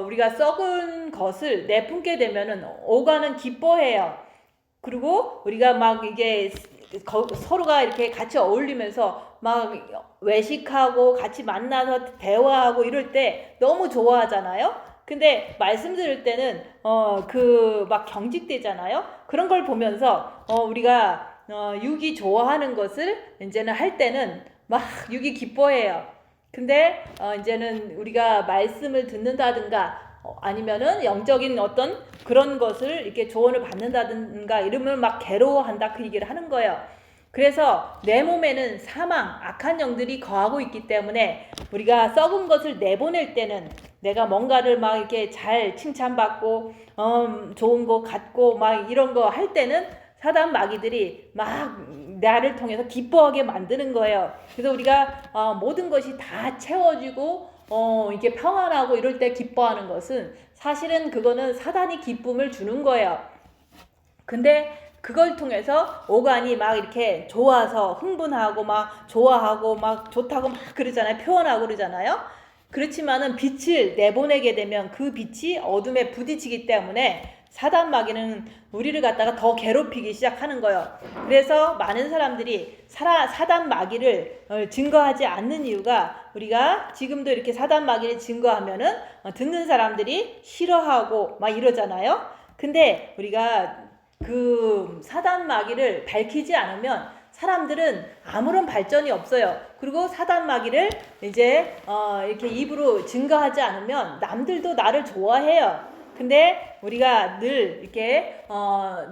우리가 썩은 것을 내품게 되면은 오가는 기뻐해요. 그리고 우리가 막 이게 서로가 이렇게 같이 어울리면서 막 외식하고 같이 만나서 대화하고 이럴 때 너무 좋아하잖아요. 근데 말씀 들을 때는 그 막 경직되잖아요. 그런 걸 보면서 우리가 육이 좋아하는 것을 이제는 할 때는 막 육이 기뻐해요. 근데 이제는 우리가 말씀을 듣는다든가 아니면은 영적인 어떤 그런 것을 이렇게 조언을 받는다든가 이러면 막 괴로워한다 그 얘기를 하는 거예요. 그래서 내 몸에는 사망, 악한 영들이 거하고 있기 때문에 우리가 썩은 것을 내보낼 때는 내가 뭔가를 막 이렇게 잘 칭찬받고 좋은 거 갖고 막 이런 거 할 때는 사단 마귀들이 막 나를 통해서 기뻐하게 만드는 거예요. 그래서 우리가 모든 것이 다 채워지고 이렇게 평안하고 이럴 때 기뻐하는 것은 사실은 그거는 사단이 기쁨을 주는 거예요. 근데 그걸 통해서 오간이 막 이렇게 좋아서 흥분하고 막 좋아하고 막 좋다고 막 그러잖아요. 표현하고 그러잖아요. 그렇지만은 빛을 내보내게 되면 그 빛이 어둠에 부딪히기 때문에 사단 마귀는 우리를 갖다가 더 괴롭히기 시작하는 거예요. 그래서 많은 사람들이 사단 마귀를 증거하지 않는 이유가 우리가 지금도 이렇게 사단 마귀를 증거하면은 듣는 사람들이 싫어하고 막 이러잖아요. 근데 우리가 그 사단 마귀를 밝히지 않으면 사람들은 아무런 발전이 없어요. 그리고 사단 마귀를 이제 이렇게 입으로 증거하지 않으면 남들도 나를 좋아해요. 근데 우리가 늘 이렇게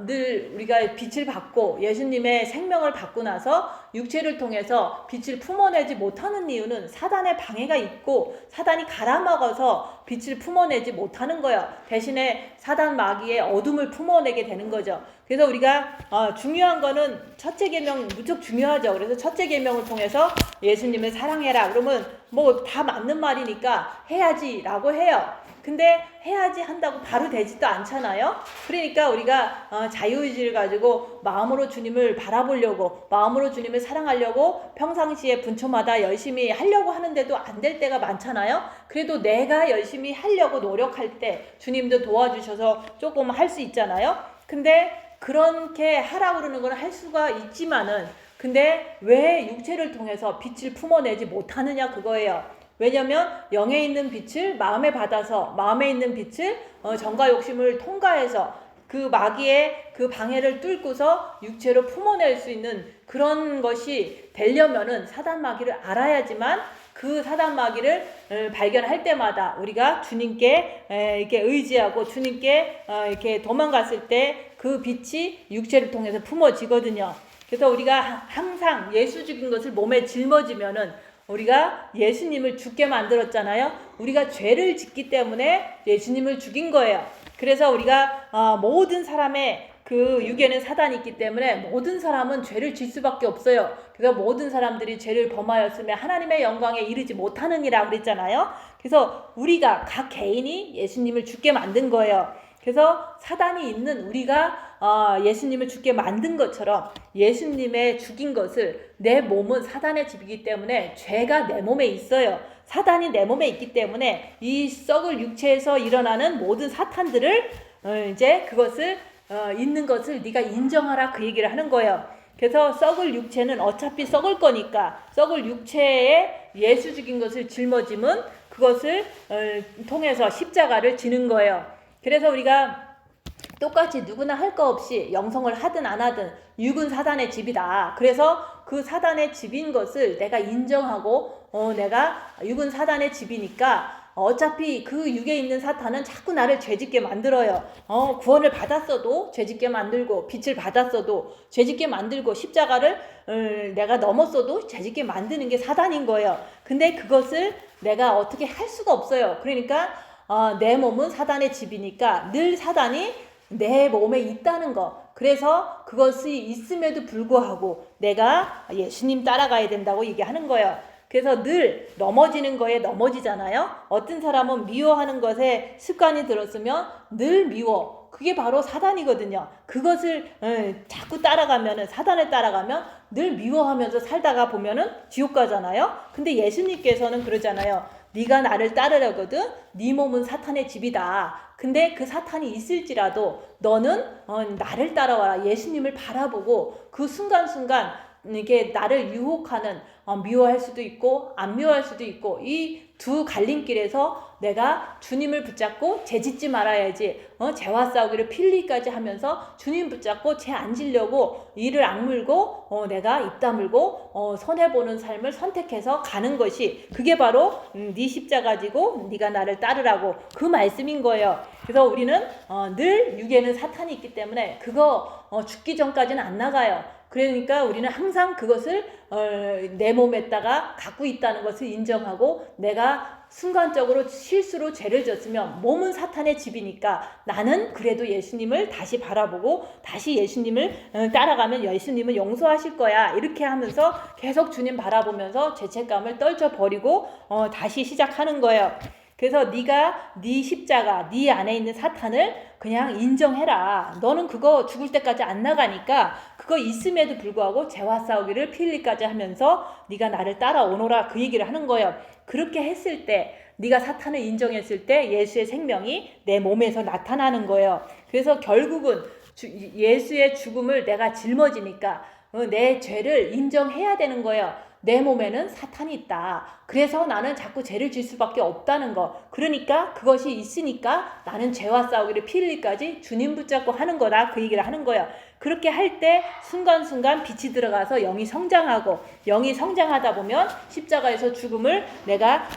늘 우리가 빛을 받고 예수님의 생명을 받고 나서 육체를 통해서 빛을 품어내지 못하는 이유는 사단의 방해가 있고 사단이 갈아먹어서 빛을 품어내지 못하는 거예요. 대신에 사단 마귀의 어둠을 품어내게 되는 거죠. 그래서 우리가 중요한 거는 첫째 계명 무척 중요하죠. 그래서 첫째 계명을 통해서 예수님을 사랑해라. 그러면 뭐 다 맞는 말이니까 해야지라고 해요. 근데 해야지 한다고 바로 되지도 않잖아요. 그러니까 우리가 자유의지를 가지고 마음으로 주님을 바라보려고 마음으로 주님을 사랑하려고 평상시에 분초마다 열심히 하려고 하는데도 안 될 때가 많잖아요. 그래도 내가 열심히 하려고 노력할 때 주님도 도와주셔서 조금 할 수 있잖아요. 근데 그렇게 하라고 그러는 건 할 수가 있지만은 근데 왜 육체를 통해서 빛을 품어내지 못하느냐 그거예요. 왜냐면 영에 있는 빛을 마음에 받아서 마음에 있는 빛을 정과 욕심을 통과해서 그 마귀의 그 방해를 뚫고서 육체로 품어낼 수 있는 그런 것이 되려면은 사단 마귀를 알아야지만 그 사단 마귀를 발견할 때마다 우리가 주님께 이렇게 의지하고 주님께 이렇게 도망갔을 때 그 빛이 육체를 통해서 품어지거든요. 그래서 우리가 항상 예수 죽인 것을 몸에 짊어지면은 우리가 예수님을 죽게 만들었잖아요. 우리가 죄를 짓기 때문에 예수님을 죽인 거예요. 그래서 우리가 모든 사람의 그 육에는 사단이 있기 때문에 모든 사람은 죄를 질 수밖에 없어요. 그래서 모든 사람들이 죄를 범하였으며 하나님의 영광에 이르지 못하느니라 그랬잖아요. 그래서 우리가 각 개인이 예수님을 죽게 만든 거예요. 그래서 사단이 있는 우리가 예수님을 죽게 만든 것처럼 예수님의 죽인 것을 내 몸은 사단의 집이기 때문에 죄가 내 몸에 있어요. 사단이 내 몸에 있기 때문에 이 썩을 육체에서 일어나는 모든 사탄들을 이제 그것을 있는 것을 네가 인정하라 그 얘기를 하는 거예요. 그래서 썩을 육체는 어차피 썩을 거니까 썩을 육체에 예수 죽인 것을 짊어짐은 그것을 통해서 십자가를 지는 거예요. 그래서 우리가 똑같이 누구나 할 거 없이 영성을 하든 안 하든 육은 사단의 집이다. 그래서 그 사단의 집인 것을 내가 인정하고 내가 육은 사단의 집이니까 어차피 그 육에 있는 사탄은 자꾸 나를 죄짓게 만들어요. 구원을 받았어도 죄짓게 만들고 빛을 받았어도 죄짓게 만들고 십자가를 내가 넘었어도 죄짓게 만드는 게 사단인 거예요. 근데 그것을 내가 어떻게 할 수가 없어요. 그러니까 내 몸은 사단의 집이니까 늘 사단이 내 몸에 있다는 거. 그래서 그것이 있음에도 불구하고 내가 예수님 따라가야 된다고 얘기하는 거예요. 그래서 늘 넘어지는 거에 넘어지잖아요. 어떤 사람은 미워하는 것에 습관이 들었으면 늘 미워. 그게 바로 사단이거든요. 그것을 자꾸 따라가면은 사단을 따라가면 늘 미워하면서 살다가 보면은 지옥 가잖아요. 근데 예수님께서는 그러잖아요. 네가 나를 따르려거든 네 몸은 사탄의 집이다. 근데 그 사탄이 있을지라도 너는 나를 따라와라. 예수님을 바라보고 그 순간순간 이게 나를 유혹하는 미워할 수도 있고 안 미워할 수도 있고 이 두 갈림길에서 내가 주님을 붙잡고 죄짓지 말아야지 죄와 싸우기를 필리까지 하면서 주님 붙잡고 죄 안 지려고 이를 악물고 내가 입 다물고 손해보는 삶을 선택해서 가는 것이 그게 바로 네 십자가 지고 네가 나를 따르라고 그 말씀인 거예요. 그래서 우리는 늘 육에는 사탄이 있기 때문에 그거 죽기 전까지는 안 나가요. 그러니까 우리는 항상 그것을 내 몸에다가 갖고 있다는 것을 인정하고, 내가 순간적으로 실수로 죄를 졌으면 몸은 사탄의 집이니까 나는 그래도 예수님을 다시 바라보고 다시 예수님을 따라가면 예수님은 용서하실 거야, 이렇게 하면서 계속 주님 바라보면서 죄책감을 떨쳐버리고 다시 시작하는 거예요. 그래서 네가 네 십자가, 네 안에 있는 사탄을 그냥 인정해라. 너는 그거 죽을 때까지 안 나가니까 그거 있음에도 불구하고 죄와 싸우기를 필리까지 하면서 네가 나를 따라오너라, 그 얘기를 하는 거예요. 그렇게 했을 때, 네가 사탄을 인정했을 때 예수의 생명이 내 몸에서 나타나는 거예요. 그래서 결국은 예수의 죽음을 내가 짊어지니까 내 죄를 인정해야 되는 거예요. 내 몸에는 사탄이 있다. 그래서 나는 자꾸 죄를 질 수밖에 없다는 거. 그러니까 그것이 있으니까 나는 죄와 싸우기를 필리까지 주님 붙잡고 하는 거다, 그 얘기를 하는 거예요. 그렇게 할 때 순간순간 빛이 들어가서 영이 성장하고, 영이 성장하다 보면 십자가에서 죽음을 내가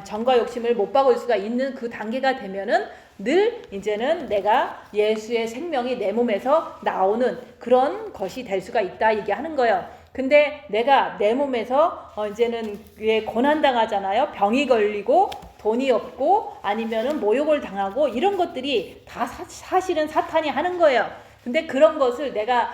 정과 욕심을 못 박을 수가 있는 그 단계가 되면은 늘 이제는 내가 예수의 생명이 내 몸에서 나오는 그런 것이 될 수가 있다 얘기하는 거예요. 근데 내가 내 몸에서 이제는 고난당하잖아요. 병이 걸리고 돈이 없고 아니면은 모욕을 당하고, 이런 것들이 다 사실은 사탄이 하는 거예요. 근데 그런 것을 내가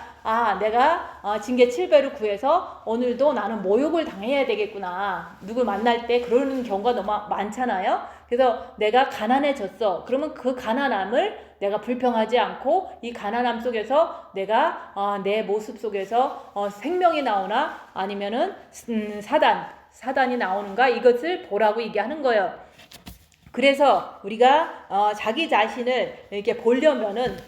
징계 7배를 구해서 오늘도 나는 모욕을 당해야 되겠구나, 누굴 만날 때 그러는 경우가 너무 많잖아요. 그래서 내가 가난해졌어. 그러면 그 가난함을 내가 불평하지 않고 이 가난함 속에서 내가 내 모습 속에서 생명이 나오나 아니면은 사단이 나오는가, 이것을 보라고 얘기하는 거예요. 그래서 우리가 자기 자신을 이렇게 보려면은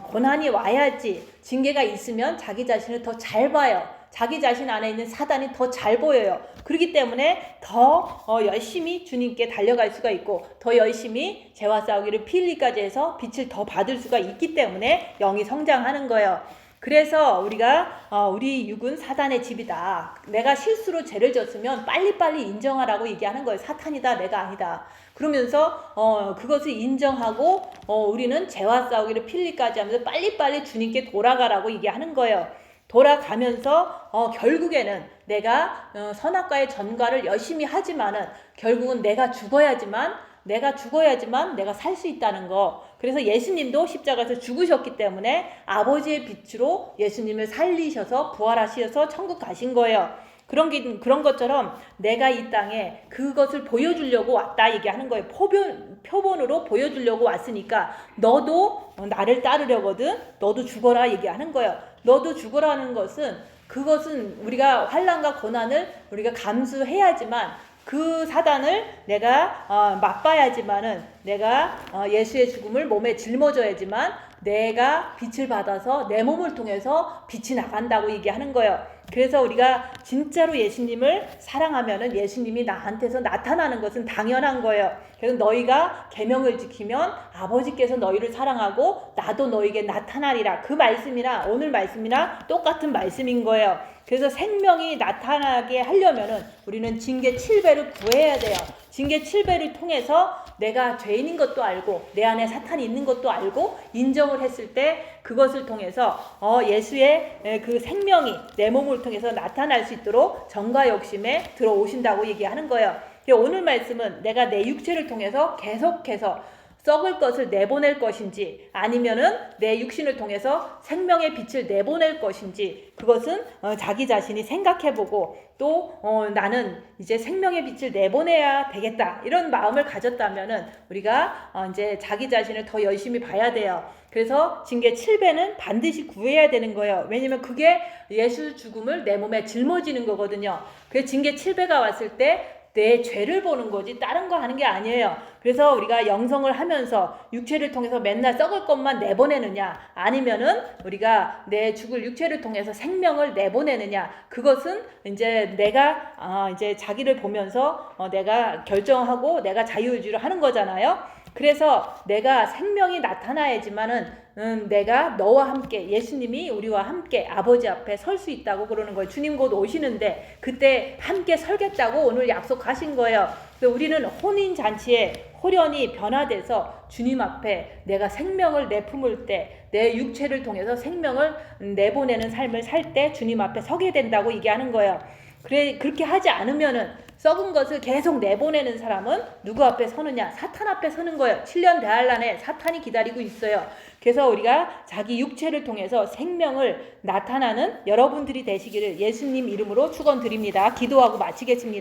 고난이 와야지, 징계가 있으면 자기 자신을 더 잘 봐요. 자기 자신 안에 있는 사단이 더 잘 보여요. 그렇기 때문에 더 열심히 주님께 달려갈 수가 있고, 더 열심히 죄와 싸우기를 필리까지 해서 빛을 더 받을 수가 있기 때문에 영이 성장하는 거예요. 그래서 우리가 우리 육은 사단의 집이다. 내가 실수로 죄를 졌으면 빨리빨리 인정하라고 얘기하는 거예요. 사탄이다, 내가 아니다. 그러면서 그것을 인정하고 우리는 죄와 싸우기를 필리까지 하면서 빨리빨리 주님께 돌아가라고 얘기하는 거예요. 돌아가면서 결국에는 내가 선악과의 전과를 열심히 하지만은 결국은 내가 죽어야지만 내가 살 수 있다는 거. 그래서 예수님도 십자가에서 죽으셨기 때문에 아버지의 빛으로 예수님을 살리셔서 부활하셔서 천국 가신 거예요. 그런 것처럼 내가 이 땅에 그것을 보여주려고 왔다 얘기하는 거예요. 표본으로 보여주려고 왔으니까 너도 나를 따르려거든 너도 죽어라 얘기하는 거예요. 너도 죽어라는 것은, 그것은 우리가 환난과 고난을 우리가 감수해야지만, 그 사단을 내가 맛봐야지만은, 내가 예수의 죽음을 몸에 짊어져야지만 내가 빛을 받아서 내 몸을 통해서 빛이 나간다고 얘기하는 거예요. 그래서 우리가 진짜로 예수님을 사랑하면은 예수님이 나한테서 나타나는 것은 당연한 거예요. 그래서 너희가 계명을 지키면 아버지께서 너희를 사랑하고 나도 너희에게 나타나리라. 그 말씀이나 오늘 말씀이나 똑같은 말씀인 거예요. 그래서 생명이 나타나게 하려면은 우리는 징계 7배를 구해야 돼요. 징계 7배를 통해서 내가 죄인인 것도 알고 내 안에 사탄이 있는 것도 알고 인정을 했을 때 그것을 통해서 예수의 그 생명이 내 몸을 통해서 나타날 수 있도록 정과 욕심에 들어오신다고 얘기하는 거예요. 오늘 말씀은 내가 내 육체를 통해서 계속해서 썩을 것을 내보낼 것인지 아니면은 내 육신을 통해서 생명의 빛을 내보낼 것인지, 그것은 자기 자신이 생각해보고 또 나는 이제 생명의 빛을 내보내야 되겠다 이런 마음을 가졌다면은 우리가 이제 자기 자신을 더 열심히 봐야 돼요. 그래서 징계 7배는 반드시 구해야 되는 거예요. 왜냐면 그게 예수 죽음을 내 몸에 짊어지는 거거든요. 그래서 징계 7배가 왔을 때 내 죄를 보는 거지 다른 거 하는 게 아니에요. 그래서 우리가 영성을 하면서 육체를 통해서 맨날 썩을 것만 내보내느냐, 아니면은 우리가 내 죽을 육체를 통해서 생명을 내보내느냐, 그것은 이제 내가 이제 자기를 보면서 내가 결정하고 내가 자유의지로 하는 거잖아요. 그래서 내가 생명이 나타나야지만은 내가 너와 함께, 예수님이 우리와 함께 아버지 앞에 설 수 있다고 그러는 거예요. 주님 곧 오시는데 그때 함께 설겠다고 오늘 약속하신 거예요. 그래서 우리는 혼인잔치에 홀연히 변화돼서 주님 앞에 내가 생명을 내품을 때, 내 육체를 통해서 생명을 내보내는 삶을 살 때 주님 앞에 서게 된다고 얘기하는 거예요. 그렇게 하지 않으면은 썩은 것을 계속 내보내는 사람은 누구 앞에 서느냐? 사탄 앞에 서는 거예요. 7년 대환란에 사탄이 기다리고 있어요. 그래서 우리가 자기 육체를 통해서 생명을 나타나는 여러분들이 되시기를 예수님 이름으로 축원드립니다. 기도하고 마치겠습니다.